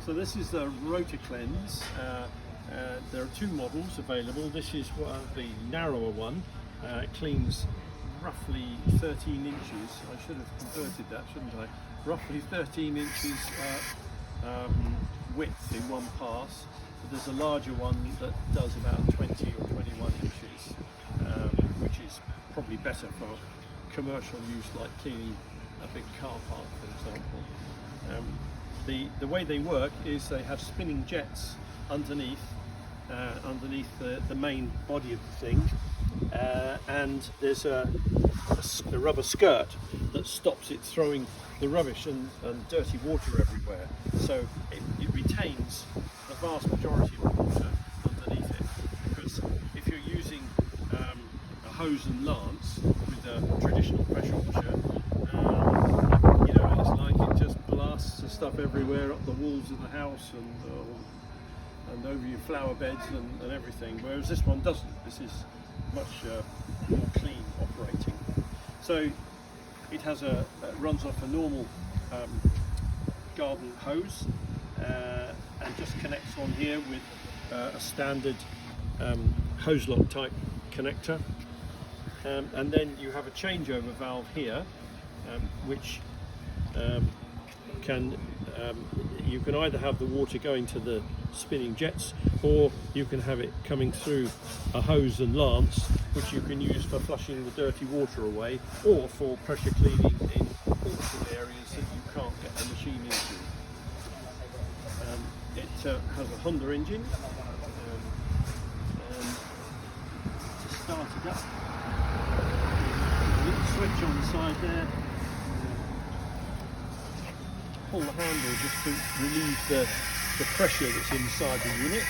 So this is the RotoCleanse. There are two models available. This is the narrower one. It cleans roughly 13 inches. I should have converted that, shouldn't I? Roughly 13 inches width in one pass. But there's a larger one that does about 20 or 21 inches, which is probably better for commercial use, like cleaning a big car park, for example. The way they work is they have spinning jets underneath the main body of the thing, and there's a rubber skirt that stops it throwing the rubbish and dirty water everywhere. So it retains the vast majority of the water underneath it. Because if you're using a hose and lance with a traditional pressure washer, it's like it just blasts the stuff everywhere, up the walls of the house and over your flower beds and everything, whereas this one doesn't. This is much more clean operating. So it has runs off a normal garden hose and just connects on here with a standard hose lock type connector, and then you have a changeover valve here, which you can either have the water going to the spinning jets, or you can have it coming through a hose and lance, which you can use for flushing the dirty water away, or for pressure cleaning in awkward areas that you can't get the machine into. It has a Honda engine, and to start it up, a little switch on the side there. Pull the handle just to relieve the pressure that's inside the unit.